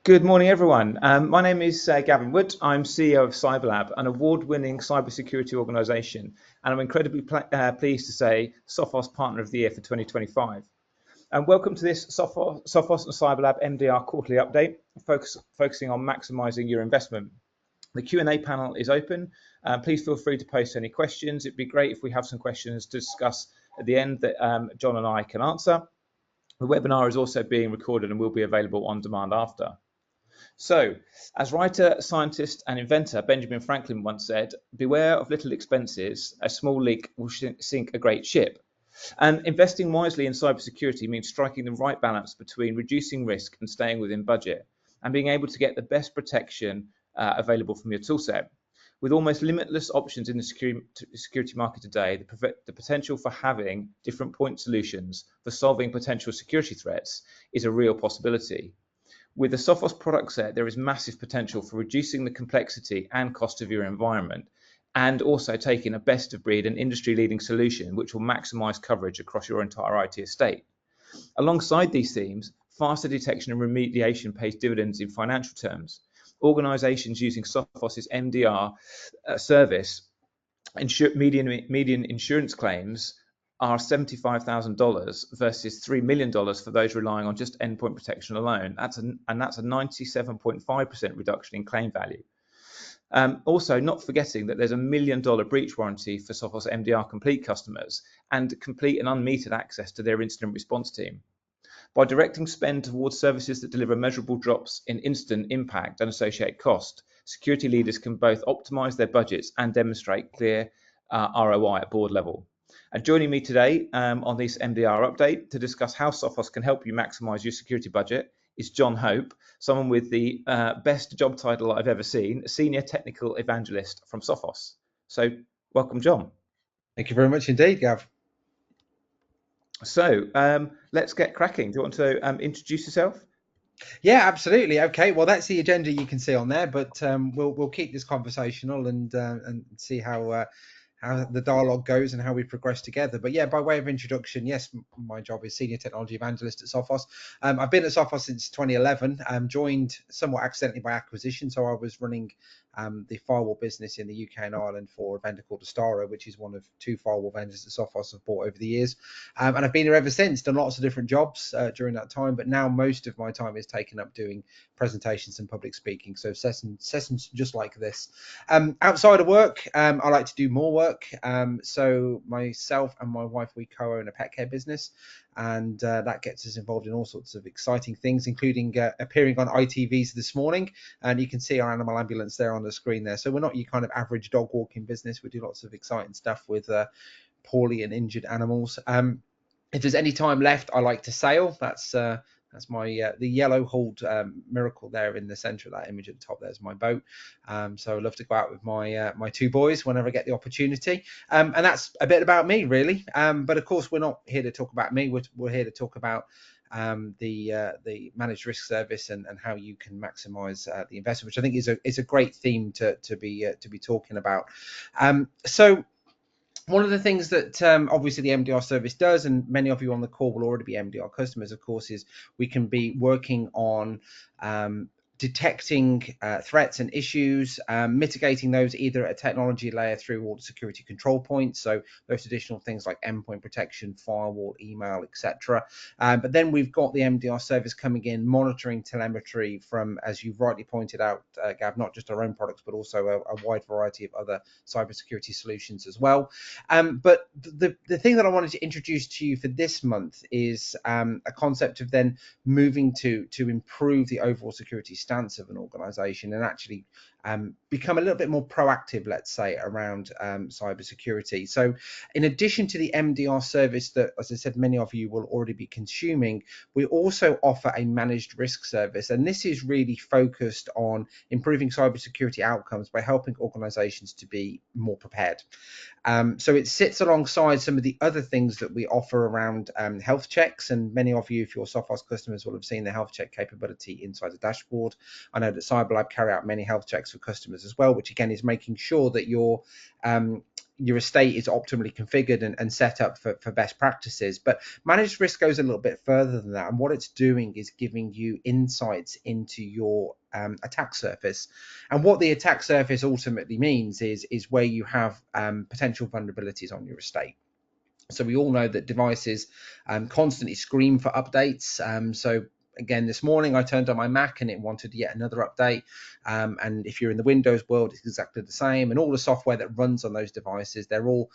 Good morning, everyone. My name is Gavin Wood. I'm CEO of CyberLab, an award-winning cybersecurity organisation, and I'm incredibly pleased to say Sophos Partner of the Year for 2025. And welcome to this Sophos and CyberLab MDR quarterly update, focusing on maximising your investment. The Q&A panel is open. Please feel free to post any questions. It'd be great if we have some questions to discuss at the end that John and I can answer. The webinar is also being recorded and will be available on demand after. So, as writer, scientist, and inventor Benjamin Franklin once said, beware of little expenses, a small leak will sink a great ship. And investing wisely in cybersecurity means striking the right balance between reducing risk and staying within budget, and being able to get the best protection available from your toolset. With almost limitless options in the security market today, the potential for having different point solutions for solving potential security threats is a real possibility. With the Sophos product set, there is massive potential for reducing the complexity and cost of your environment, and also taking a best of breed and industry leading solution which will maximize coverage across your entire IT estate. Alongside these themes, faster detection and remediation pays dividends in financial terms. Organizations using Sophos's MDR service, median insurance claims are $75,000 versus $3 million for those relying on just endpoint protection alone. That's a 97.5% reduction in claim value. Also, not forgetting that there's $1 million breach warranty for Sophos MDR Complete customers and complete and unmetered access to their incident response team. By directing spend towards services that deliver measurable drops in instant impact and associated cost, security leaders can both optimize their budgets and demonstrate clear ROI at board level. And joining me today on this MDR update to discuss how Sophos can help you maximize your security budget is John Hope, someone with the best job title I've ever seen, Senior Technical Evangelist from Sophos. So welcome, John. Thank you very much indeed, Gav. So let's get cracking. Do you want to introduce yourself? Yeah, absolutely. Okay, well, that's the agenda you can see on there, but we'll keep this conversational and see how the dialogue goes and how we progress together. But yeah, by way of introduction, yes, my job is Senior Technology Evangelist at Sophos. I've been at Sophos since 2011. Joined somewhat accidentally by acquisition, so I was running the firewall business in the UK and Ireland for a vendor called Astara, which is one of two firewall vendors that Sophos have bought over the years. And I've been here ever since, done lots of different jobs during that time, but now most of my time is taken up doing presentations and public speaking, so sessions just like this. Outside of work, I like to do more work. So myself and my wife, we co-own a pet care business, and that gets us involved in all sorts of exciting things, including appearing on ITVs this morning. And you can see our animal ambulance there on the screen there. So we're not your kind of average dog walking business. We do lots of exciting stuff with poorly and injured animals. If there's any time left, I like to sail. That's my the yellow hulled Miracle there in the center of that image at the top. There's my boat. So I love to go out with my two boys whenever I get the opportunity. And that's a bit about me, really. But of course, we're not here to talk about me. We're here to talk about the managed risk service and how you can maximize the investment, which I think is a great theme to be talking about. So one of the things that obviously the MDR service does, and many of you on the call will already be MDR customers, of course, is we can be working on detecting threats and issues, mitigating those either at a technology layer through all the security control points, so those additional things like endpoint protection, firewall, email, etc. But then we've got the MDR service coming in, monitoring telemetry from, as you've rightly pointed out, Gav, not just our own products, but also a wide variety of other cybersecurity solutions as well. But the thing that I wanted to introduce to you for this month is a concept of then moving to improve the overall security stance of an organization and actually become a little bit more proactive, let's say, around cybersecurity. So in addition to the MDR service that, as I said, many of you will already be consuming, we also offer a managed risk service. And this is really focused on improving cybersecurity outcomes by helping organizations to be more prepared. So it sits alongside some of the other things that we offer around health checks. And many of you, if you're Sophos customers, will have seen the health check capability inside the dashboard. I know that CyberLab carry out many health checks for customers as well, which again is making sure that your your estate is optimally configured and set up for best practices. But managed risk goes a little bit further than that. And what it's doing is giving you insights into your attack surface. And what the attack surface ultimately means is where you have potential vulnerabilities on your estate. So we all know that devices constantly scream for updates. So again, this morning I turned on my Mac and it wanted yet another update. And if you're in the Windows world, it's exactly the same. And all the software that runs on those devices, they're all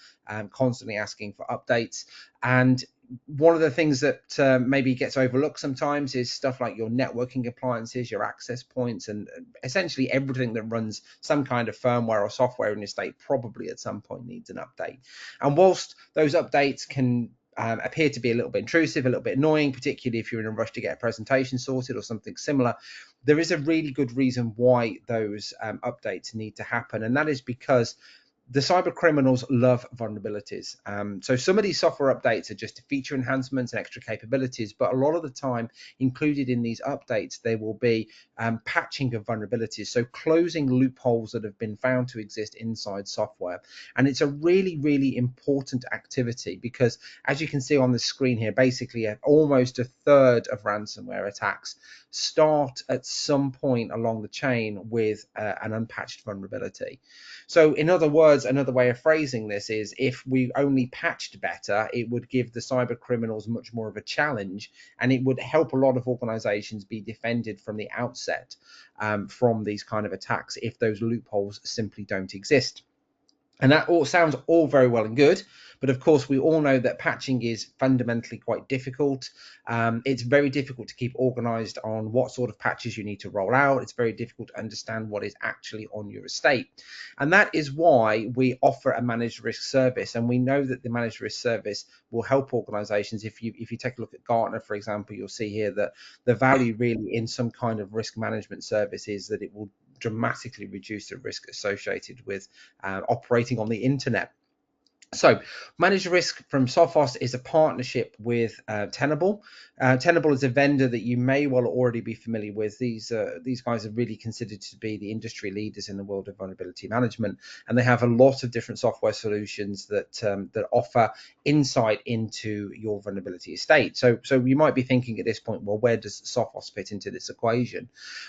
constantly asking for updates. And one of the things that maybe gets overlooked sometimes is stuff like your networking appliances, your access points, and essentially everything that runs some kind of firmware or software in your estate probably at some point needs an update. And whilst those updates can appear to be a little bit intrusive, a little bit annoying, particularly if you're in a rush to get a presentation sorted or something similar, there is a really good reason why those updates need to happen. And that is because the cyber criminals love vulnerabilities. So some of these software updates are just feature enhancements and extra capabilities, but a lot of the time included in these updates, there will be patching of vulnerabilities. So closing loopholes that have been found to exist inside software. And it's a really, really important activity because as you can see on the screen here, basically almost a third of ransomware attacks start at some point along the chain with an unpatched vulnerability. So in other words, another way of phrasing this is if we only patched better, it would give the cyber criminals much more of a challenge, and it would help a lot of organizations be defended from the outset from these kind of attacks if those loopholes simply don't exist. And that all sounds all very well and good, but of course we all know that patching is fundamentally quite difficult. It's very difficult to keep organized on what sort of patches you need to roll out. It's very difficult to understand what is actually on your estate. And that is why we offer a managed risk service. And we know that the managed risk service will help organizations. If you take a look at Gartner, for example, you'll see here that the value really in some kind of risk management service is that it will dramatically reduce the risk associated with operating on the internet. So managed risk from Sophos is a partnership with Tenable. Tenable is a vendor that you may well already be familiar with. These guys are really considered to be the industry leaders in the world of vulnerability management, and they have a lot of different software solutions that offer insight into your vulnerability estate. So you might be thinking at this point, well, where does Sophos fit into this equation?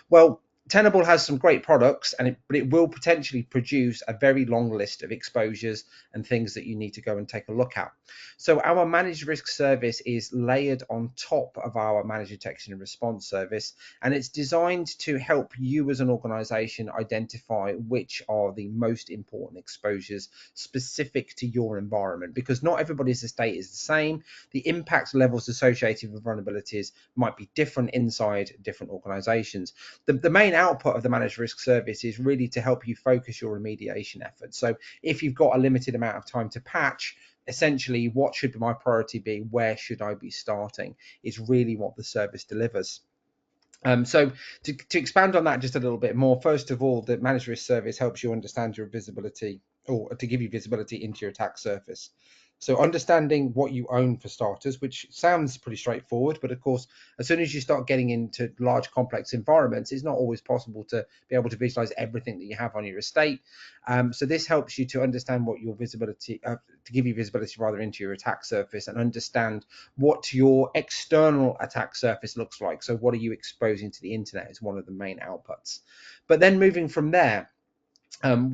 Well, Tenable has some great products, but it will potentially produce a very long list of exposures and things that you need to go and take a look at. So our managed risk service is layered on top of our managed detection and response service, and it's designed to help you as an organization identify which are the most important exposures specific to your environment, because not everybody's estate is the same. The impact levels associated with vulnerabilities might be different inside different organizations. The main output of the managed risk service is really to help you focus your remediation efforts. So if you've got a limited amount of time to patch, essentially what should my priority be, where should I be starting, is really what the service delivers. So to expand on that just a little bit more, first of all, the managed risk service helps you understand your visibility, or to give you visibility into your attack surface. So understanding what you own for starters, which sounds pretty straightforward, but of course, as soon as you start getting into large complex environments, it's not always possible to be able to visualize everything that you have on your estate. So this helps you to understand what your visibility, to give you visibility rather into your attack surface, and understand what your external attack surface looks like. So what are you exposing to the internet is one of the main outputs. But then moving from there,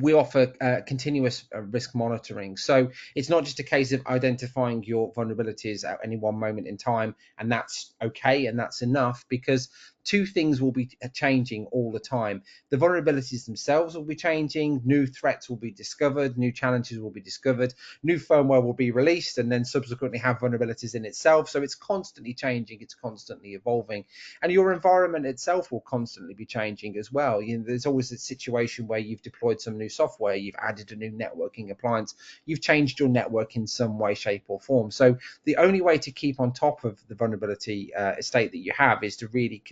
we offer continuous risk monitoring. So it's not just a case of identifying your vulnerabilities at any one moment in time, and that's okay and that's enough, because two things will be changing all the time. The vulnerabilities themselves will be changing, new threats will be discovered, new challenges will be discovered, new firmware will be released, and then subsequently have vulnerabilities in itself. So it's constantly changing, it's constantly evolving, and your environment itself will constantly be changing as well. There's always a situation where you've deployed some new software, you've added a new networking appliance, you've changed your network in some way, shape, or form. So the only way to keep on top of the vulnerability estate that you have is to really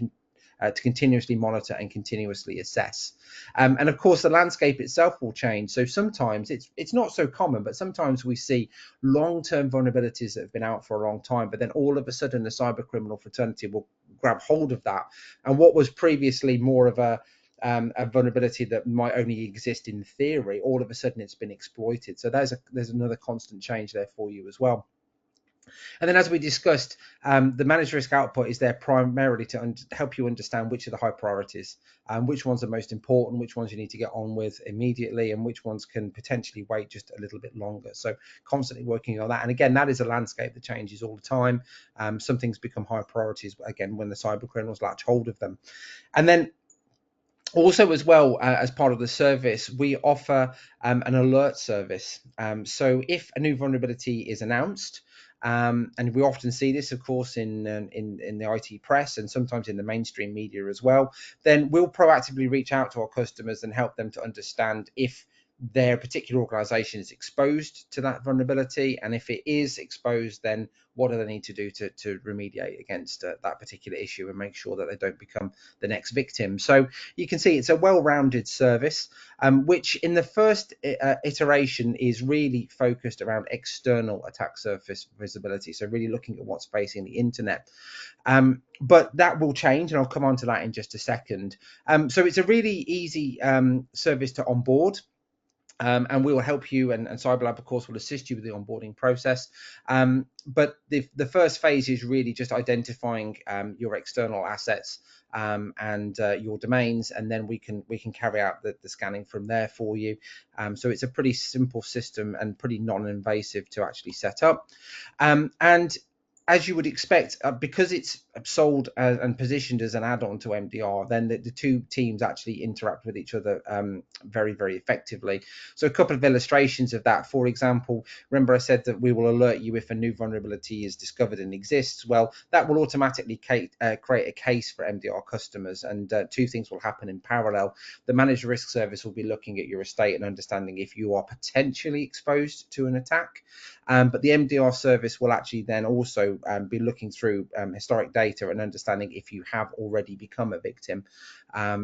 to continuously monitor and continuously assess. And of course, the landscape itself will change. So sometimes it's not so common, but sometimes we see long-term vulnerabilities that have been out for a long time, but then all of a sudden the cyber criminal fraternity will grab hold of that. And what was previously more of a a vulnerability that might only exist in theory, all of a sudden it's been exploited. So there's another constant change there for you as well. And then, as we discussed, the managed risk output is there primarily to help you understand which are the high priorities, which ones are most important, which ones you need to get on with immediately, and which ones can potentially wait just a little bit longer. So constantly working on that. And again, that is a landscape that changes all the time. Some things become high priorities, again, when the cyber criminals latch hold of them. And then also, as well, as part of the service, we offer an alert service. So if a new vulnerability is announced, and we often see this, of course, in the IT press and sometimes in the mainstream media as well, then we'll proactively reach out to our customers and help them to understand if their particular organization is exposed to that vulnerability, and if it is exposed, then what do they need to do to remediate against that particular issue and make sure that they don't become the next victim. So you can see it's a well-rounded service, which in the first iteration is really focused around external attack surface visibility, so really looking at what's facing the internet. But that will change, and I'll come on to that in just a second. So it's a really easy service to onboard. And we will help you, and CyberLab, of course, will assist you with the onboarding process. But the first phase is really just identifying your external assets and your domains, and then we can carry out the scanning from there for you. So it's a pretty simple system and pretty non-invasive to actually set up. And as you would expect, because it's sold and positioned as an add-on to MDR, then the two teams actually interact with each other very, very effectively. So a couple of illustrations of that. For example, remember I said that we will alert you if a new vulnerability is discovered and exists. Well, that will automatically create a case for MDR customers, and two things will happen in parallel. The managed risk service will be looking at your estate and understanding if you are potentially exposed to an attack. But the MDR service will actually then also be looking through historic data and understanding if you have already become a victim.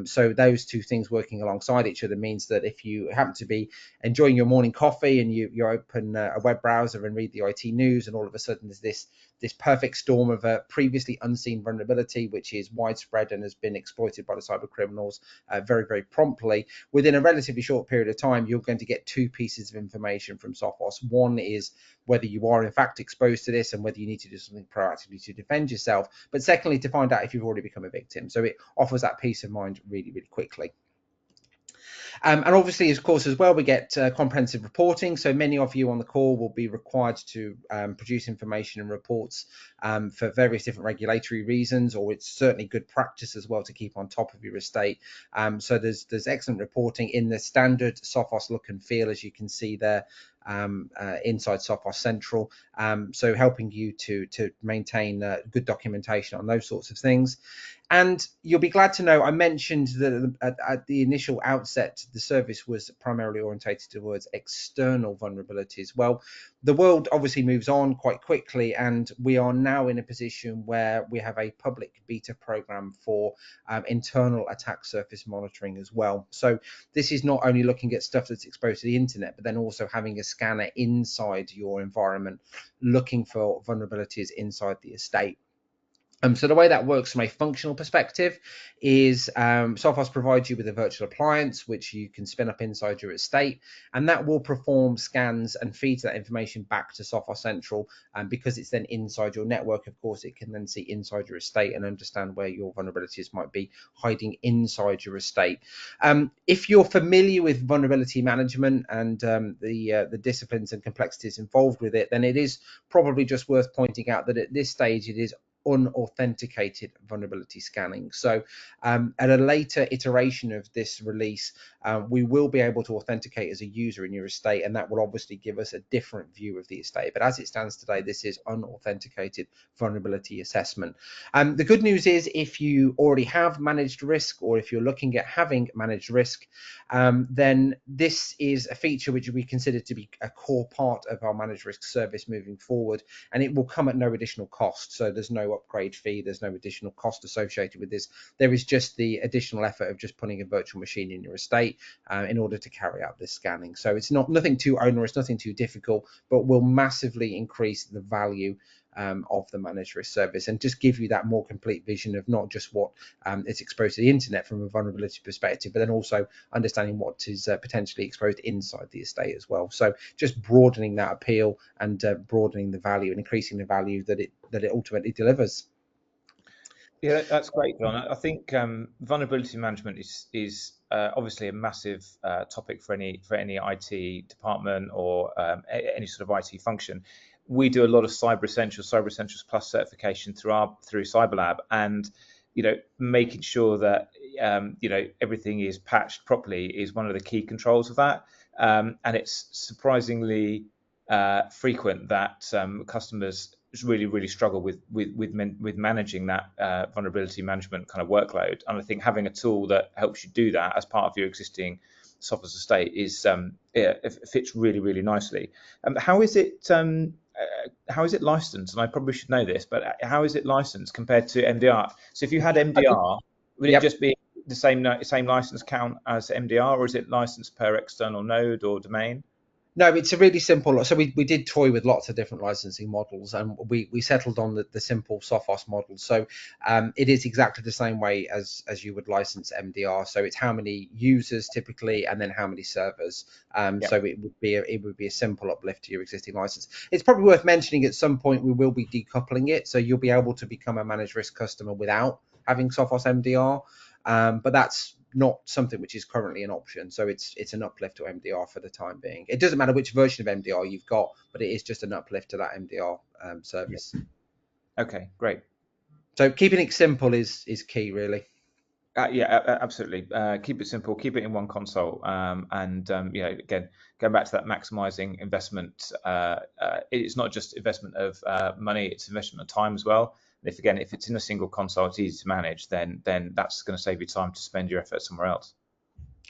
So those two things working alongside each other means that if you happen to be enjoying your morning coffee and you open a web browser and read the IT news, and all of a sudden there's this perfect storm of a previously unseen vulnerability, which is widespread and has been exploited by the cyber criminals very, very promptly, within a relatively short period of time, you're going to get two pieces of information from Sophos. One is whether you are in fact exposed to this and whether you need to do something proactively to defend yourself. But secondly, to find out if you've already become a victim. So it offers that peace of mind really, really quickly. And obviously, of course, as well, we get comprehensive reporting. So many of you on the call will be required to produce information and reports for various different regulatory reasons, or it's certainly good practice as well to keep on top of your estate. So there's excellent reporting in the standard Sophos look and feel, as you can see there. Inside Sophos Central, so helping you to maintain good documentation on those sorts of things. And you'll be glad to know I mentioned that at the initial outset, the service was primarily orientated towards external vulnerabilities. Well, the world obviously moves on quite quickly, and we are now in a position where we have a public beta program for internal attack surface monitoring as well. So this is not only looking at stuff that's exposed to the internet, but then also having a scanner inside your environment, looking for vulnerabilities inside the estate. So the way that works from a functional perspective is Sophos provides you with a virtual appliance, which you can spin up inside your estate, and that will perform scans and feeds that information back to Sophos Central. And because it's then inside your network, of course, it can then see inside your estate and understand where your vulnerabilities might be hiding inside your estate. If you're familiar with vulnerability management and the disciplines and complexities involved with it, then it is probably just worth pointing out that at this stage it is unauthenticated vulnerability scanning. So at a later iteration of this release, we will be able to authenticate as a user in your estate, and that will obviously give us a different view of the estate. But as it stands today, this is unauthenticated vulnerability assessment. The good news is if you already have managed risk, or if you're looking at having managed risk, then this is a feature which we consider to be a core part of our managed risk service moving forward, and it will come at no additional cost. So there's no upgrade fee, there's no additional cost associated with this. There is just the additional effort of just putting a virtual machine in your estate in order to carry out this scanning. So it's nothing too onerous, nothing too difficult, but will massively increase the value of the managed risk service, and just give you that more complete vision of not just what is exposed to the internet from a vulnerability perspective, but then also understanding what is potentially exposed inside the estate as well. So just broadening that appeal and broadening the value and increasing the value that it ultimately delivers. Yeah, that's great, John. I think vulnerability management is obviously a massive topic for any IT department or any sort of IT function. We do a lot of Cyber Essentials Plus certification through Cyberlab, and making sure that everything is patched properly is one of the key controls of that. And it's surprisingly frequent that customers really struggle with managing that vulnerability management kind of workload. And I think having a tool that helps you do that as part of your existing Sophos estate is it fits really nicely. How is it licensed? And I probably should know this, but how is it licensed compared to MDR? So if you had MDR, would it just be the same license count as MDR, or is it licensed per external node or domain? No, it's a really simple. So we did toy with lots of different licensing models, and we settled on the simple Sophos model. So it is exactly the same way as you would license MDR. So it's how many users typically, and then how many servers. So it would be a simple uplift to your existing license. It's probably worth mentioning at some point we will be decoupling it, so you'll be able to become a managed risk customer without having Sophos MDR. But that's not something which is currently an option. So it's an uplift to MDR for the time being. It doesn't matter which version of MDR you've got, but it is just an uplift to that MDR service. Okay, great. So keeping it simple is key, really. Yeah, absolutely. Keep it simple, keep it in one console, and again, going back to that maximizing investment. It's not just investment of money; it's investment of time as well. And if it's in a single console, it's easy to manage. Then that's going to save you time to spend your effort somewhere else.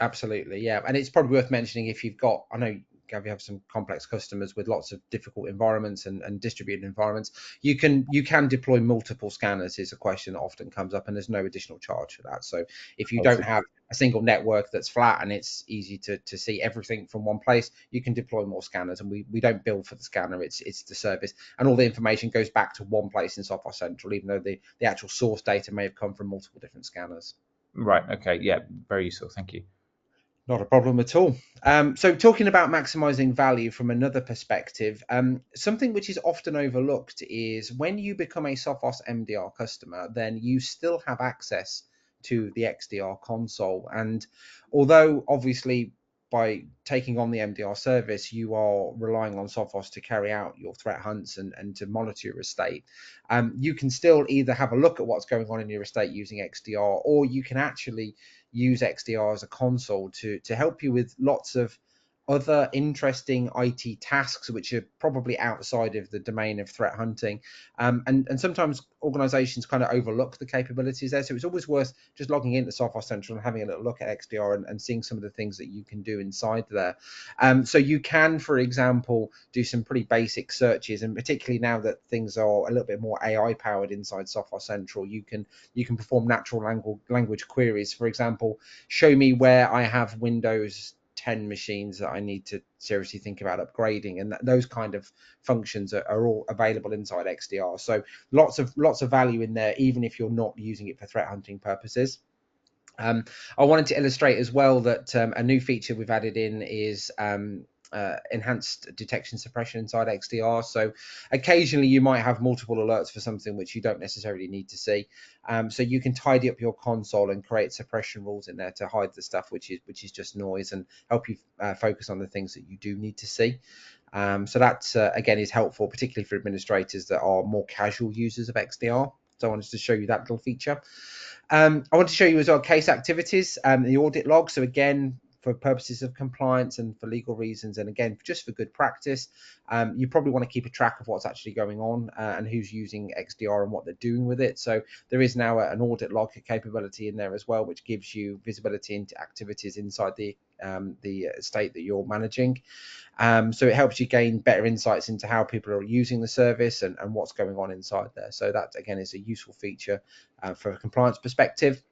Absolutely, yeah. And it's probably worth mentioning if you've got, I know, Gav, you have some complex customers with lots of difficult environments and distributed environments. You can deploy multiple scanners is a question that often comes up, and there's no additional charge for that. So if you don't have a single network that's flat and it's easy to see everything from one place, you can deploy more scanners, and we don't bill for the scanner. It's the service, and all the information goes back to one place in Sophos Central, even though the actual source data may have come from multiple different scanners. Right. Okay. Yeah. Very useful. Thank you. Not a problem at all. So talking about maximizing value from another perspective, something which is often overlooked is when you become a Sophos MDR customer, then you still have access to the XDR console. And although obviously by taking on the MDR service, you are relying on Sophos to carry out your threat hunts and to monitor your estate, you can still either have a look at what's going on in your estate using XDR, or you can actually use XDR as a console to help you with lots of other interesting IT tasks which are probably outside of the domain of threat hunting, and sometimes organizations kind of overlook the capabilities there. So it's always worth just logging into Sophos Central and having a little look at XDR and seeing some of the things that you can do inside there. So you can, for example, do some pretty basic searches, and particularly now that things are a little bit more AI powered inside Sophos Central, you can perform natural language queries. For example, show me where I have Windows 10 machines that I need to seriously think about upgrading, and those kind of functions are all available inside XDR. So lots of value in there, even if you're not using it for threat hunting purposes. I wanted to illustrate as well that a new feature we've added in is enhanced detection suppression inside XDR. So occasionally you might have multiple alerts for something which you don't necessarily need to see. So you can tidy up your console and create suppression rules in there to hide the stuff which is just noise, and help you focus on the things that you do need to see. So that again is helpful, particularly for administrators that are more casual users of XDR. So I wanted to show you that little feature. I want to show you as well case activities and the audit log. So again, for purposes of compliance and for legal reasons, and again, just for good practice, you probably want to keep a track of what's actually going on and who's using XDR and what they're doing with it. So there is now an audit log capability in there as well, which gives you visibility into activities inside the estate that you're managing. So it helps you gain better insights into how people are using the service and what's going on inside there. So that again is a useful feature for a compliance perspective.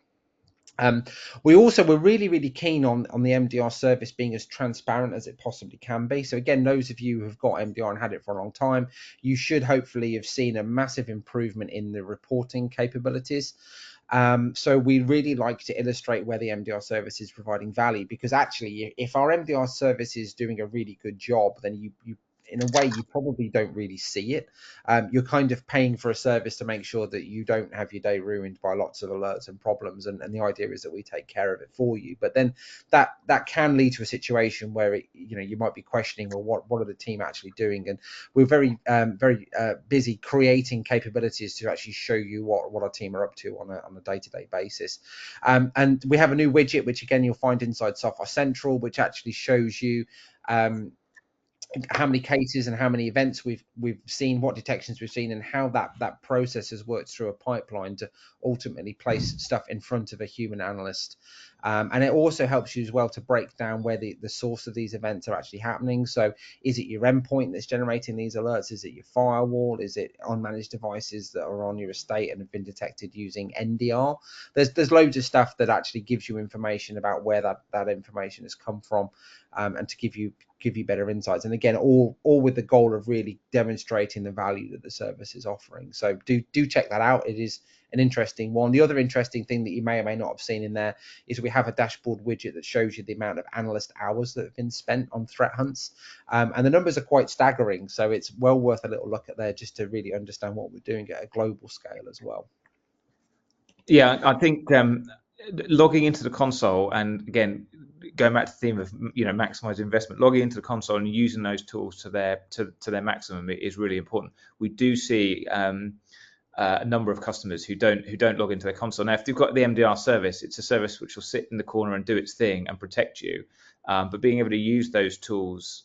We also were really keen on the MDR service being as transparent as it possibly can be. So again, those of you who have got MDR and had it for a long time, you should hopefully have seen a massive improvement in the reporting capabilities. So we really like to illustrate where the MDR service is providing value, because actually, if our MDR service is doing a really good job, then you in a way, you probably don't really see it. You're kind of paying for a service to make sure that you don't have your day ruined by lots of alerts and problems. And the idea is that we take care of it for you. But then that can lead to a situation where you might be questioning, well, what are the team actually doing? And we're very busy creating capabilities to actually show you what our team are up to on a day-to-day basis. And we have a new widget, which again you'll find inside Sophos Central, which actually shows you how many cases and how many events we've seen, what detections we've seen, and how that process has worked through a pipeline to ultimately place stuff in front of a human analyst. And it also helps you as well to break down where the source of these events are actually happening. So is it your endpoint that's generating these alerts? Is it your firewall? Is it unmanaged devices that are on your estate and have been detected using MDR? There's loads of stuff that actually gives you information about where that information has come from, and to give you better insights. And again, all with the goal of really demonstrating the value that the service is offering. So do check that out. It is an interesting one. The other interesting thing that you may or may not have seen in there is we have a dashboard widget that shows you the amount of analyst hours that have been spent on threat hunts, and the numbers are quite staggering. So it's well worth a little look at there just to really understand what we're doing at a global scale as well. Yeah, I think logging into the console, and again, going back to the theme of maximize investment, logging into the console and using those tools to their maximum is really important. We do see a number of customers who don't log into their console. Now, if you've got the MDR service, it's a service which will sit in the corner and do its thing and protect you. But being able to use those tools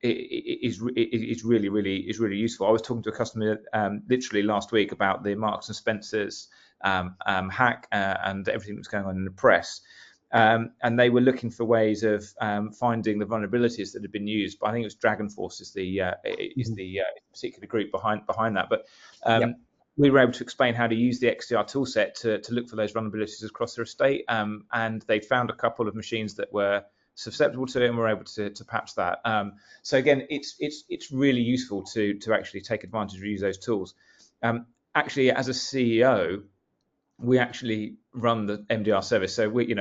is really useful. I was talking to a customer literally last week about the Marks and Spencers hack and everything that was going on in the press. And they were looking for ways of finding the vulnerabilities that had been used. But I think it was Dragon Force is the particular group behind that. But we were able to explain how to use the XDR toolset to look for those vulnerabilities across their estate. And they found a couple of machines that were susceptible to it, and we're able to patch that. So again, it's really useful to actually take advantage of use those tools. Actually, as a CEO, we actually run the MDR service, so we think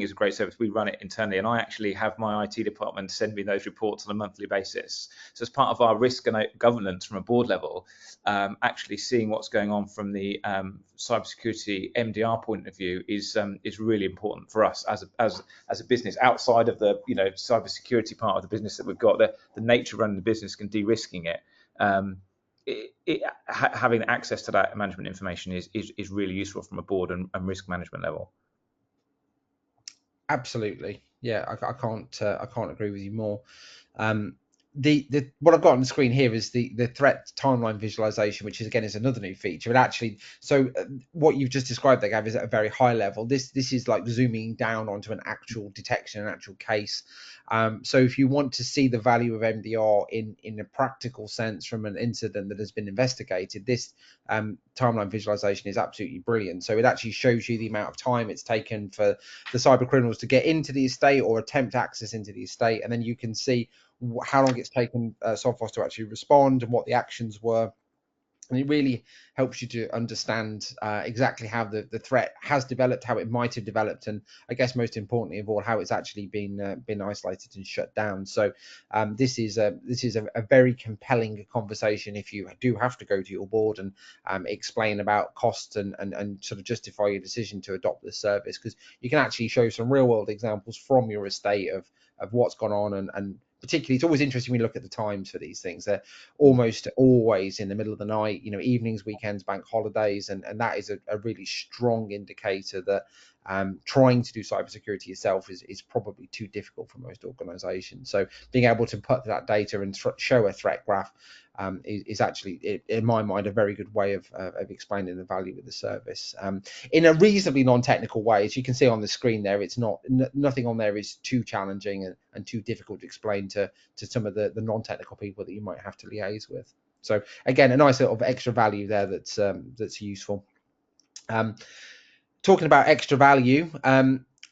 it's a great service. We run it internally, and I actually have my IT department send me those reports on a monthly basis. So as part of our risk and governance from a board level, actually seeing what's going on from the cybersecurity MDR point of view is really important for us as a business. Outside of the cybersecurity part of the business that we've got, the nature of running the business and de-risking it. Having access to that management information is really useful from a board and risk management level. Absolutely, yeah, I can't agree with you more. The what I've got on the screen here is the threat timeline visualization, which is another new feature. And actually, so what you've just described there, Gav, is at a very high level. This is like zooming down onto an actual detection, an actual case. So if you want to see the value of MDR in a practical sense from an incident that has been investigated, this timeline visualization is absolutely brilliant. So it actually shows you the amount of time it's taken for the cyber criminals to get into the estate or attempt access into the estate, and then you can see how long it's taken Sophos to actually respond and what the actions were. And it really helps you to understand exactly how the threat has developed, how it might have developed, and I guess most importantly of all, how it's actually been isolated and shut down. So this is a very compelling conversation if you do have to go to your board and explain about costs and sort of justify your decision to adopt this service, because you can actually show some real world examples from your estate of what's gone on, and particularly it's always interesting when you look at the times for these things. They're almost always in the middle of the night, evenings, weekends, bank holidays, and that is a really strong indicator that trying to do cybersecurity yourself is probably too difficult for most organizations. So being able to put that data and show a threat graph is actually, in my mind, a very good way of explaining the value of the service in a reasonably non-technical way. As you can see on the screen there, it's nothing on there is too challenging and too difficult to explain to some of the non-technical people that you might have to liaise with. So again, a nice sort of extra value there that's useful. talking about extra value,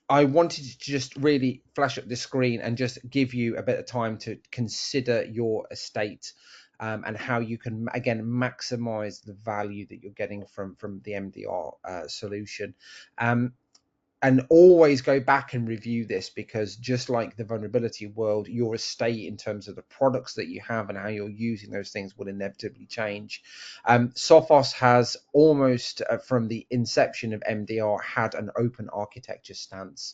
I wanted to just really flash up this screen and just give you a bit of time to consider your estate, and how you can, again, maximize the value that you're getting from the MDR solution. And always go back and review this, because just like the vulnerability world, your estate in terms of the products that you have and how you're using those things will inevitably change. Sophos has almost from the inception of MDR had an open architecture stance.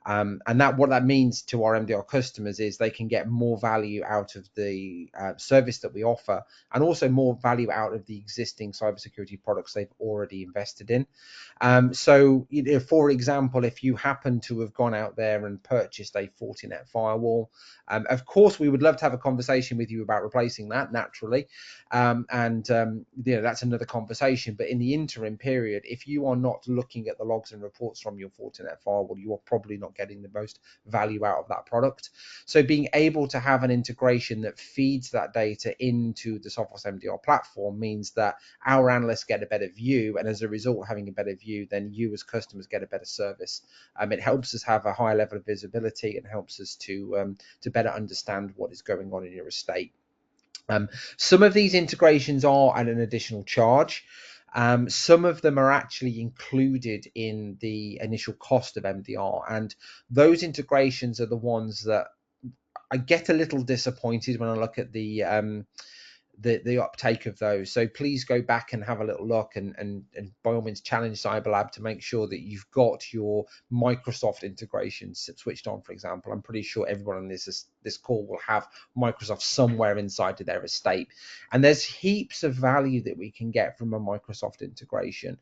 And that, what that means to our MDR customers is they can get more value out of the service that we offer, and also more value out of the existing cybersecurity products they've already invested in. So, you know, for example, if you happen to have gone out there and purchased a Fortinet firewall, of course, we would love to have a conversation with you about replacing that, naturally. You know, that's another conversation. But in the interim period, if you are not looking at the logs and reports from your Fortinet firewall, you are probably not getting the most value out of that product. So being able to have an integration that feeds that data into the Sophos MDR platform means that our analysts get a better view, and as a result, having a better view, then you as customers get a better service. It helps us have a higher level of visibility, and helps us to better understand what is going on in your estate. Some of these integrations are at an additional charge. Some of them are actually included in the initial cost of MDR, and those integrations are the ones that I get a little disappointed when I look at the uptake of those. So please go back and have a little look, and by all means challenge Cyberlab to make sure that you've got your Microsoft integrations switched on. For example, I'm pretty sure everyone on this call will have Microsoft somewhere inside of their estate, and there's heaps of value that we can get from a Microsoft integration.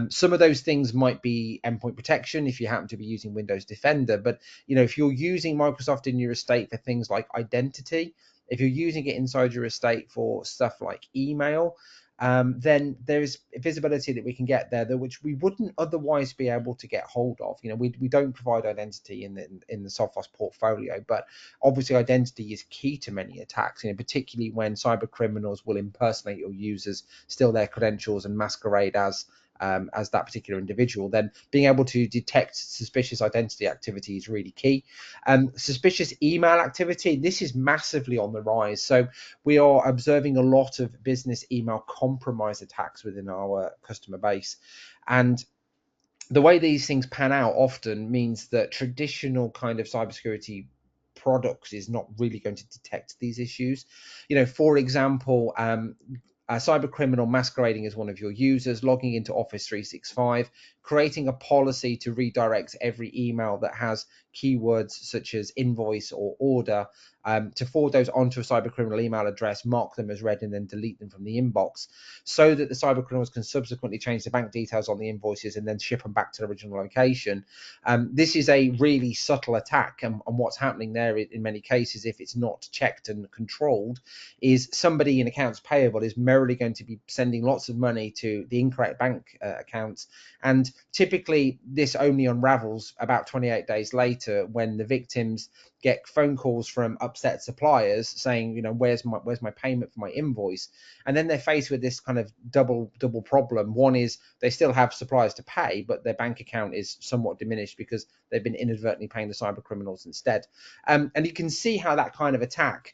Some of those things might be endpoint protection if you happen to be using Windows Defender, but you know, if you're using Microsoft in your estate for things like identity, if you're using it inside your estate for stuff like email, then there's visibility that we can get there, which we wouldn't otherwise be able to get hold of. You know, we don't provide identity in the Sophos portfolio, but obviously identity is key to many attacks, you know, particularly when cyber criminals will impersonate your users, steal their credentials, and masquerade as that particular individual. Then being able to detect suspicious identity activity is really key. Suspicious email activity, this is massively on the rise. So we are observing a lot of business email compromise attacks within our customer base, and the way these things pan out often means that traditional kind of cybersecurity products is not really going to detect these issues. You know, for example, a cyber criminal masquerading as one of your users, logging into Office 365, creating a policy to redirect every email that has keywords such as invoice or order, to forward those onto a cyber criminal email address, mark them as read, and then delete them from the inbox, so that the cyber criminals can subsequently change the bank details on the invoices and then ship them back to the original location. This is a really subtle attack, and what's happening there in many cases, if it's not checked and controlled, is somebody in accounts payable is merely going to be sending lots of money to the incorrect bank accounts, and typically this only unravels about 28 days later, when the victims get phone calls from upset suppliers saying, you know, where's my payment for my invoice? And then they're faced with this kind of double problem. One is they still have suppliers to pay, but their bank account is somewhat diminished because they've been inadvertently paying the cyber criminals instead. And you can see how that kind of attack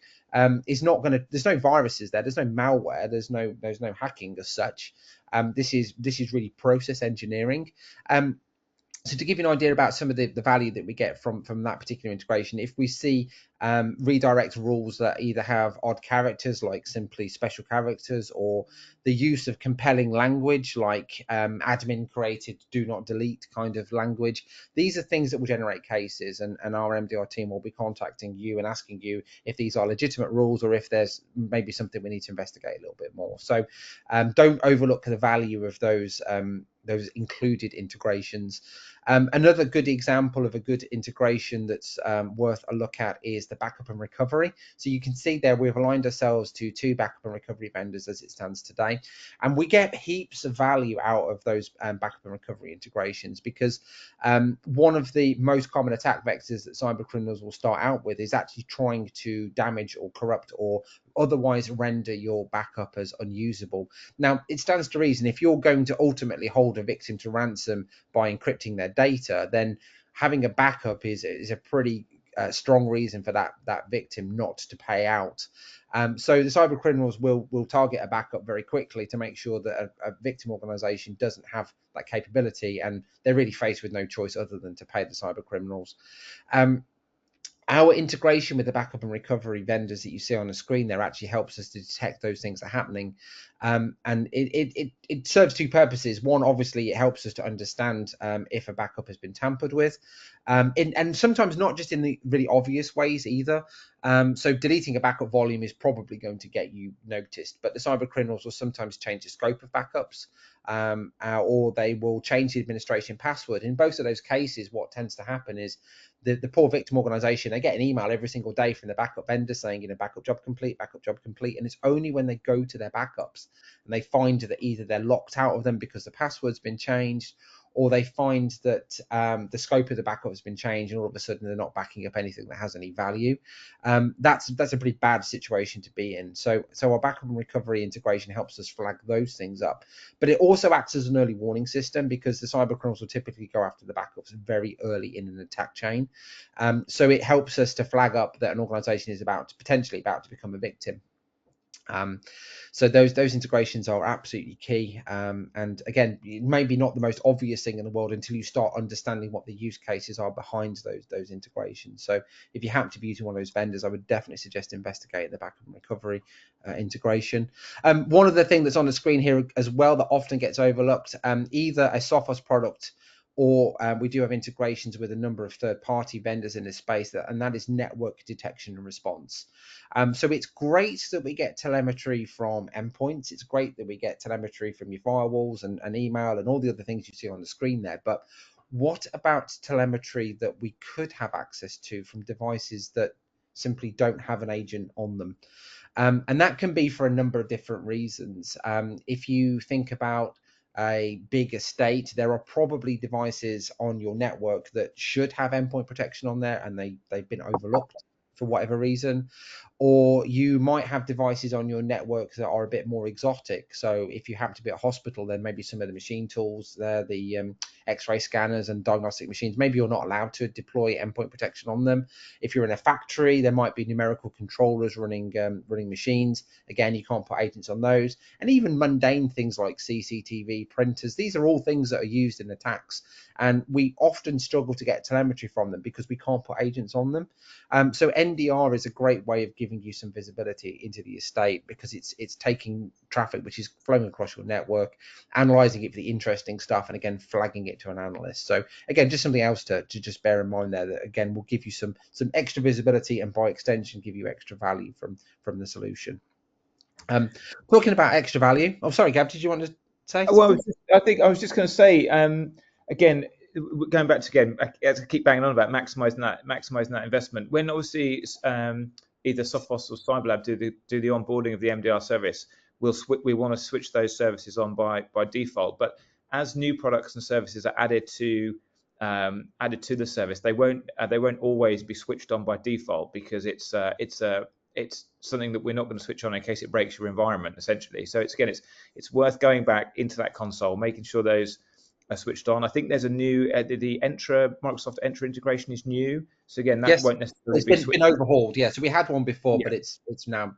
is not going to, there's no viruses there, there's no malware, there's no hacking as such. This is really process engineering. So to give you an idea about some of the value that we get from that particular integration, if we see redirect rules that either have odd characters like simply special characters, or the use of compelling language like admin created do not delete kind of language, these are things that will generate cases, and our MDR team will be contacting you and asking you if these are legitimate rules, or if there's maybe something we need to investigate a little bit more. So don't overlook the value of those included integrations. Another good example of a good integration that's worth a look at is the backup and recovery. So you can see there we've aligned ourselves to 2 backup and recovery vendors as it stands today, and we get heaps of value out of those backup and recovery integrations, because one of the most common attack vectors that cyber criminals will start out with is actually trying to damage or corrupt or otherwise render your backup as unusable. Now, it stands to reason if you're going to ultimately hold a victim to ransom by encrypting their data, then having a backup is a pretty strong reason for that victim not to pay out. So the cyber criminals will target a backup very quickly to make sure that a victim organization doesn't have that capability, and they're really faced with no choice other than to pay the cyber criminals. Our integration with the backup and recovery vendors that you see on the screen there actually helps us to detect those things that are happening. And it serves 2 purposes. One, obviously, it helps us to understand if a backup has been tampered with, and sometimes not just in the really obvious ways either. So deleting a backup volume is probably going to get you noticed, but the cyber criminals will sometimes change the scope of backups, or they will change the administration password. In both of those cases, what tends to happen is the poor victim organization, they get an email every single day from the backup vendor saying, backup job complete, and it's only when they go to their backups and they find that either they're locked out of them because the password's been changed, or they find that the scope of the backup has been changed and all of a sudden they're not backing up anything that has any value. That's a pretty bad situation to be in. So our backup and recovery integration helps us flag those things up, but it also acts as an early warning system, because the cyber criminals will typically go after the backups very early in an attack chain. So it helps us to flag up that an organization is potentially about to become a victim. So those integrations are absolutely key, and again, maybe not the most obvious thing in the world until you start understanding what the use cases are behind those integrations. So if you happen to be using one of those vendors, I would definitely suggest investigating the backup and recovery integration. One other thing that's on the screen here as well that often gets overlooked, either a Sophos product or we do have integrations with a number of third-party vendors in this space, and that is network detection and response. So it's great that we get telemetry from endpoints. It's great that we get telemetry from your firewalls and email and all the other things you see on the screen there. But what about telemetry that we could have access to from devices that simply don't have an agent on them? And that can be for a number of different reasons. If you think about a big estate, there are probably devices on your network that should have endpoint protection on there and they've been overlooked for whatever reason. Or you might have devices on your network that are a bit more exotic. So if you happen to be at a hospital, then maybe some of the machine tools there, the x-ray scanners and diagnostic machines, maybe you're not allowed to deploy endpoint protection on them. If you're in a factory, there might be numerical controllers running machines. Again, you can't put agents on those. And even mundane things like CCTV, printers, these are all things that are used in attacks. And we often struggle to get telemetry from them because we can't put agents on them. So MDR is a great way of giving you some visibility into the estate, because it's taking traffic which is flowing across your network, analyzing it for the interesting stuff, and again flagging it to an analyst. So again, just something else to just bear in mind there, that again will give you some extra visibility and by extension give you extra value from the solution. Talking about extra value, oh sorry Gab, did you want to say? Well, I think I was just going to say, again, going back to as I keep banging on about maximizing that investment. When obviously either Sophos or Cyberlab do the onboarding of the MDR service, we want to switch those services on by default. But as new products and services are added to the service, they won't always be switched on by default, because it's something that we're not going to switch on in case it breaks your environment, essentially. So it's worth going back into that console, making sure those are switched on. I think there's a new the Microsoft Entra integration is new, so again that won't necessarily be switched. Been overhauled. Yeah, so we had one before, but it's now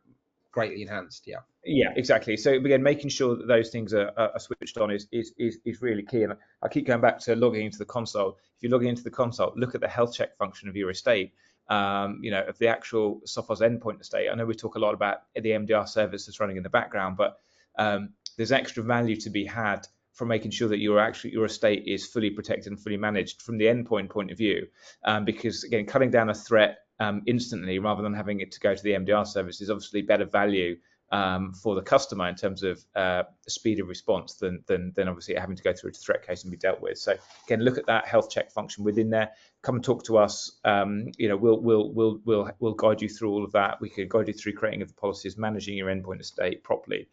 greatly enhanced. Yeah, exactly. So again, making sure that those things are switched on is really key. And I keep going back to logging into the console. If you're logging into the console, look at the health check function of your estate. Of the actual Sophos endpoint estate. I know we talk a lot about the MDR service that's running in the background, but there's extra value to be had from making sure that your estate is fully protected and fully managed from the endpoint point of view, because again, cutting down a threat instantly rather than having it to go to the MDR service is obviously better value for the customer in terms of speed of response than obviously having to go through a threat case and be dealt with. So again, look at that health check function within there. Come and talk to us. We'll guide you through all of that. We can guide you through creating of the policies, managing your endpoint estate properly,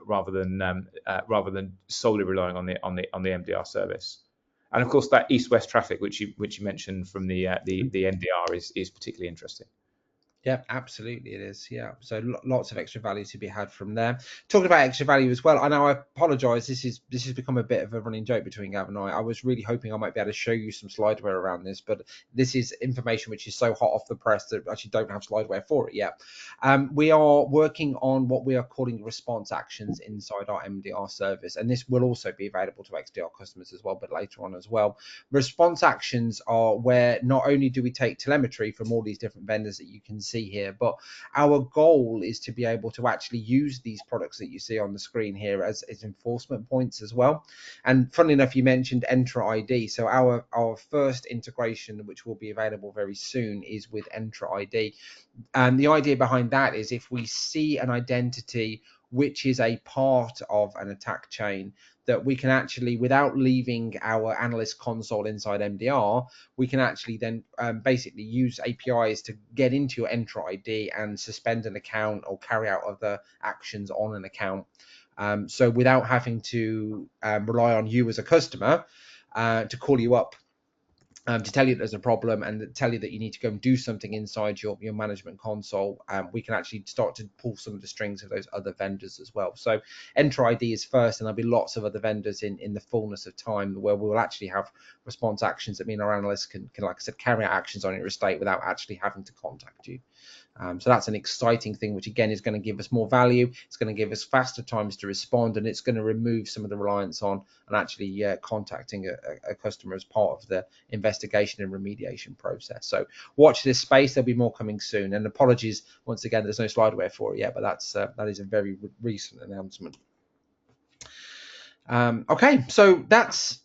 rather than solely relying on the MDR service. And of course, that east-west traffic, which you mentioned from the MDR, is particularly interesting. Yeah, absolutely it is. Yeah, so lots of extra value to be had from there. Talking about extra value as well, I know I apologise. This has become a bit of a running joke between Gav and I. I was really hoping I might be able to show you some slideware around this, but this is information which is so hot off the press that I actually don't have slideware for it yet. We are working on what we are calling response actions inside our MDR service, and this will also be available to XDR customers as well, but later on as well. Response actions are where not only do we take telemetry from all these different vendors that you can see here, but our goal is to be able to actually use these products that you see on the screen here as enforcement points as well. And funnily enough, you mentioned Entra ID. So our first integration, which will be available very soon, is with Entra ID. And the idea behind that is if we see an identity which is a part of an attack chain, that we can actually, without leaving our analyst console inside MDR, we can actually then basically use APIs to get into your Entra ID and suspend an account or carry out other actions on an account. So without having to rely on you as a customer to call you up to tell you that there's a problem and tell you that you need to go and do something inside your management console, we can actually start to pull some of the strings of those other vendors as well. So Entra ID is first, and there'll be lots of other vendors in the fullness of time where we'll actually have response actions that mean our analysts can, like I said, carry out actions on your estate without actually having to contact you. So that's an exciting thing, which again is going to give us more value. It's going to give us faster times to respond, and it's going to remove some of the reliance on actually contacting a customer as part of the investigation and remediation process. So watch this space. There'll be more coming soon. And apologies once again, there's no slideware for it yet, but that is a very recent announcement. Okay, so that's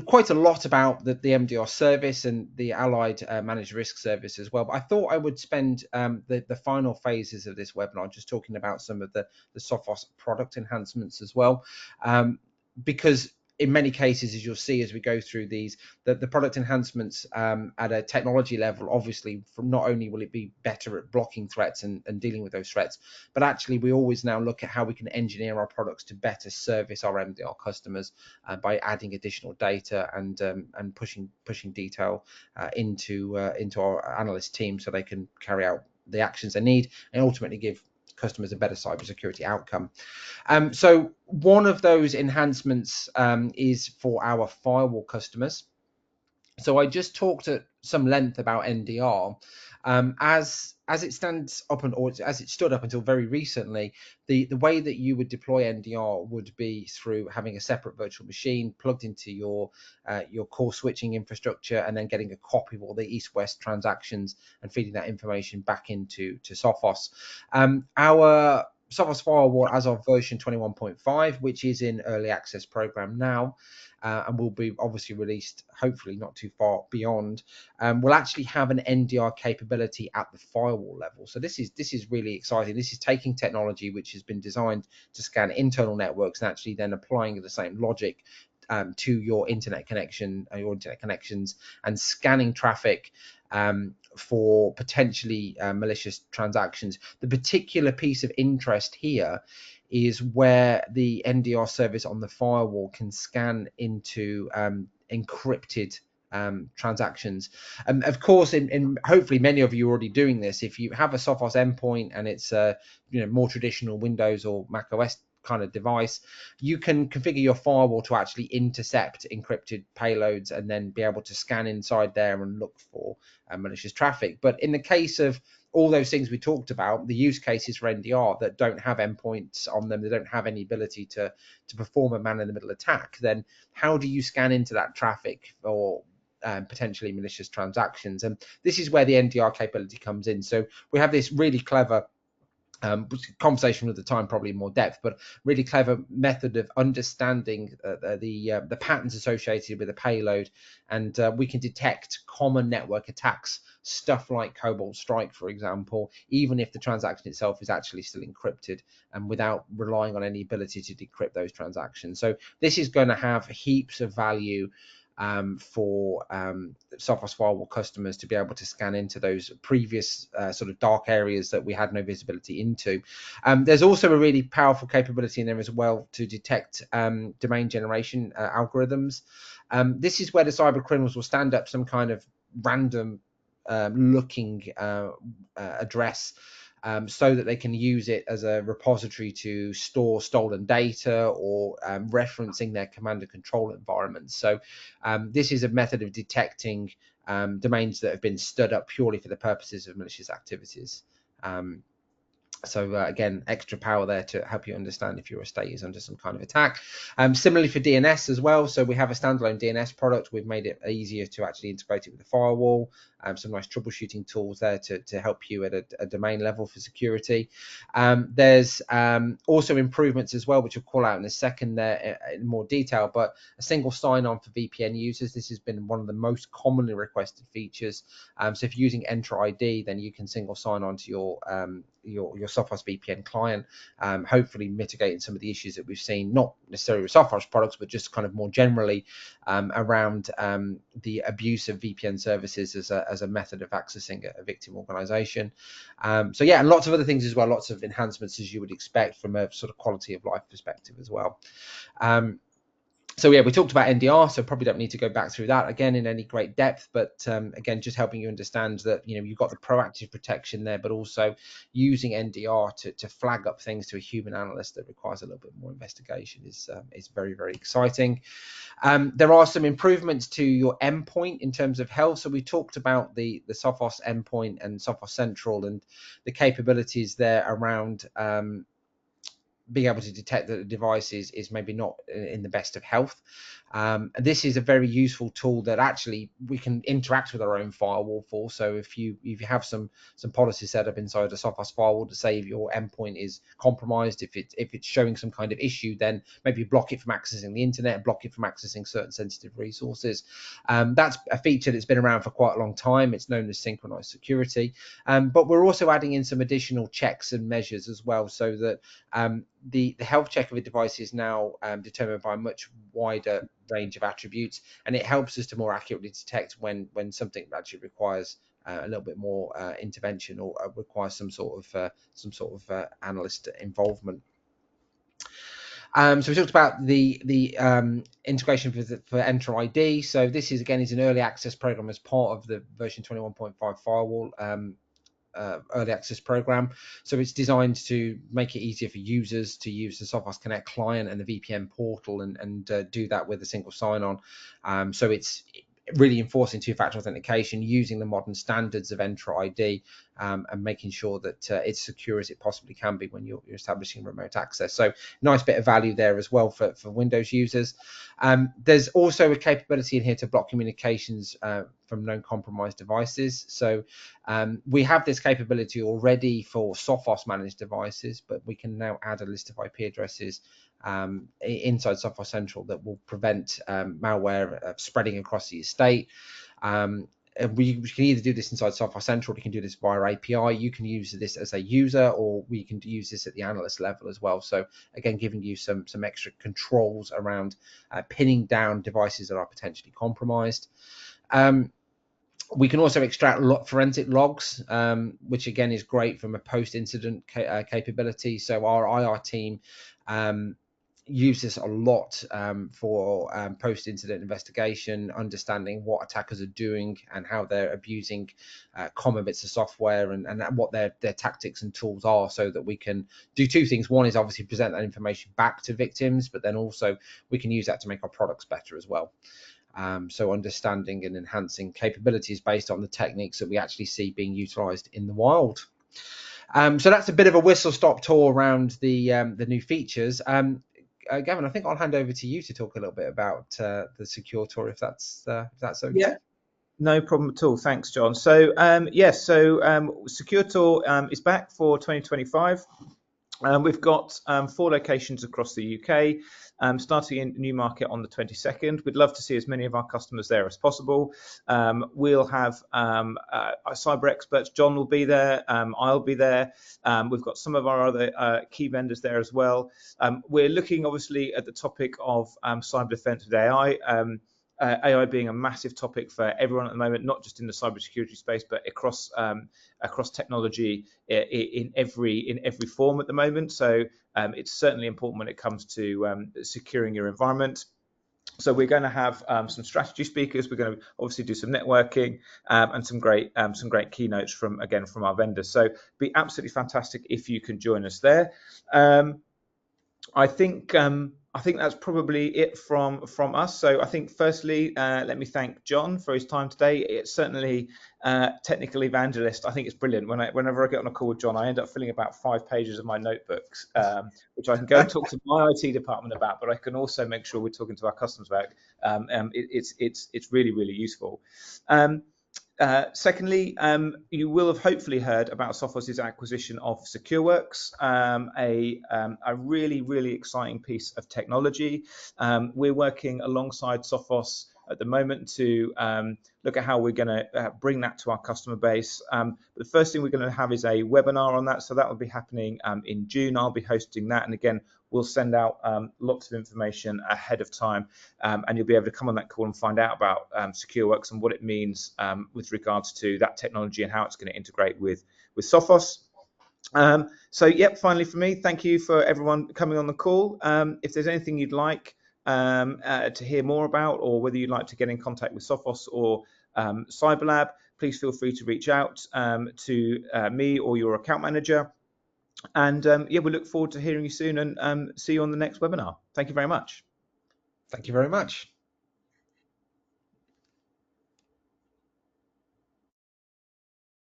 quite a lot about the MDR service and the allied managed risk service as well. But I thought I would spend the final phases of this webinar just talking about some of the Sophos product enhancements as well, because in many cases, as you'll see as we go through these, the product enhancements at a technology level, obviously, from not only will it be better at blocking threats and dealing with those threats, but actually we always now look at how we can engineer our products to better service our MDR customers by adding additional data and pushing detail into our analyst team so they can carry out the actions they need and ultimately give customers a better cybersecurity outcome. So one of those enhancements is for our firewall customers. So I just talked at some length about NDR. As it stands up as it stood up until very recently, the way that you would deploy NDR would be through having a separate virtual machine plugged into your core switching infrastructure and then getting a copy of all the east-west transactions and feeding that information back into Sophos. Our Sophos Firewall as of version 21.5, which is in early access program now, and will be obviously released hopefully not too far beyond, will actually have an NDR capability at the firewall level. So this is really exciting. This is taking technology which has been designed to scan internal networks and actually then applying the same logic to your internet connection, your internet connections, and scanning traffic for potentially malicious transactions. The particular piece of interest here is where the NDR service on the firewall can scan into encrypted transactions. Of course, in hopefully many of you are already doing this. If you have a Sophos endpoint and it's more traditional Windows or Mac OS kind of device, you can configure your firewall to actually intercept encrypted payloads and then be able to scan inside there and look for malicious traffic. But in the case of all those things we talked about, the use cases for NDR that don't have endpoints on them, they don't have any ability to perform a man-in-the-middle attack, then how do you scan into that traffic for potentially malicious transactions? And this is where the NDR capability comes in. So we have this really clever Conversation at the time, probably more depth, but really clever method of understanding the patterns associated with the payload, and we can detect common network attacks, stuff like Cobalt Strike, for example, even if the transaction itself is actually still encrypted, and without relying on any ability to decrypt those transactions. So this is going to have heaps of value for Sophos firewall customers to be able to scan into those previous sort of dark areas that we had no visibility into. There's also a really powerful capability in there as well to detect domain generation algorithms. This is where the cyber criminals will stand up some kind of random looking address, so that they can use it as a repository to store stolen data or referencing their command and control environments. So this is a method of detecting domains that have been stood up purely for the purposes of malicious activities. So again, extra power there to help you understand if your estate is under some kind of attack. Similarly for DNS as well. So we have a standalone DNS product. We've made it easier to actually integrate it with the firewall. Some nice troubleshooting tools there to help you at a domain level for security. There's also improvements as well, which I'll call out in a second there in more detail, but a single sign-on for VPN users. This has been one of the most commonly requested features. So if you're using Enter ID, then you can single sign on to your Sophos VPN client, hopefully mitigating some of the issues that we've seen, not necessarily with Sophos products, but just kind of more generally around the abuse of VPN services as a method of accessing a victim organization. So yeah, and lots of other things as well, lots of enhancements as you would expect from a sort of quality of life perspective as well. So yeah, we talked about MDR, so probably don't need to go back through that again in any great depth, but again, just helping you understand that, you know, you've got the proactive protection there, but also using MDR to flag up things to a human analyst that requires a little bit more investigation is very, very exciting. There are some improvements to your endpoint in terms of health. So we talked about the Sophos endpoint and Sophos Central and the capabilities there around being able to detect that the device is maybe not in the best of health. This is a very useful tool that actually we can interact with our own firewall for. So if you have some policy set up inside a Sophos firewall to say if your endpoint is compromised, if it's showing some kind of issue, then maybe block it from accessing the internet, block it from accessing certain sensitive resources. That's a feature that's been around for quite a long time. It's known as synchronized security, but we're also adding in some additional checks and measures as well, so that the health check of a device is now determined by a much wider range of attributes, and it helps us to more accurately detect when something actually requires a little bit more intervention or requires some sort of analyst involvement. So we talked about the integration for Enter ID. So this is again is an early access program as part of the version 21.5 firewall early access program. So it's designed to make it easier for users to use the Sophos Connect client and the VPN portal and do that with a single sign-on. So it's really enforcing two-factor authentication using the modern standards of Enter ID, and making sure that it's secure as it possibly can be when you're establishing remote access. So nice bit of value there as well for Windows users. There's also a capability in here to block communications from known compromised devices. So we have this capability already for Sophos managed devices, but we can now add a list of IP addresses inside Sophos Central that will prevent malware spreading across the estate. We can either do this inside Sophos Central, we can do this via API, you can use this as a user, or we can use this at the analyst level as well. So again, giving you some extra controls around pinning down devices that are potentially compromised. We can also extract forensic logs, which again is great from a post-incident capability. So our IR team use this a lot for post-incident investigation, understanding what attackers are doing and how they're abusing common bits of software and what their tactics and tools are, so that we can do two things. One is obviously present that information back to victims, but then also we can use that to make our products better as well. So understanding and enhancing capabilities based on the techniques that we actually see being utilized in the wild. So that's a bit of a whistle-stop tour around the new features. Gavin, I think I'll hand over to you to talk a little bit about the secure tour, if that's okay. Yeah, No problem at all. Thanks, John. So yes, so Secure Tour is back for 2025. We've got 4 locations across the UK, starting in Newmarket on the 22nd. We'd love to see as many of our customers there as possible. We'll have our cyber experts. John will be there. I'll be there. We've got some of our other key vendors there as well. We're looking obviously at the topic of cyber defense with AI. AI being a massive topic for everyone at the moment, not just in the cybersecurity space, but across technology in every form at the moment. So it's certainly important when it comes to securing your environment. So we're going to have some strategy speakers. We're going to obviously do some networking and some great keynotes from our vendors. So be absolutely fantastic if you can join us there. I think that's probably it from us. So I think firstly, let me thank John for his time today. It's certainly technical evangelist. I think it's brilliant. Whenever I get on a call with John, I end up filling about 5 pages of my notebooks, which I can go and talk to my IT department about, but I can also make sure we're talking to our customers about. It's really, really useful. Secondly, you will have hopefully heard about Sophos' acquisition of SecureWorks, a really, really exciting piece of technology. We're working alongside Sophos at the moment to look at how we're going to bring that to our customer base. The first thing we're going to have is a webinar on that, so that will be happening in June. I'll be hosting that, and again, we'll send out lots of information ahead of time, and you'll be able to come on that call and find out about SecureWorks and what it means with regards to that technology and how it's going to integrate with Sophos. So, yep, finally for me, thank you for everyone coming on the call. If there's anything you'd like to hear more about, or whether you'd like to get in contact with Sophos or CyberLab, please feel free to reach out to me or your account manager. And yeah, we look forward to hearing you soon, and see you on the next webinar. Thank you very much. Thank you very much.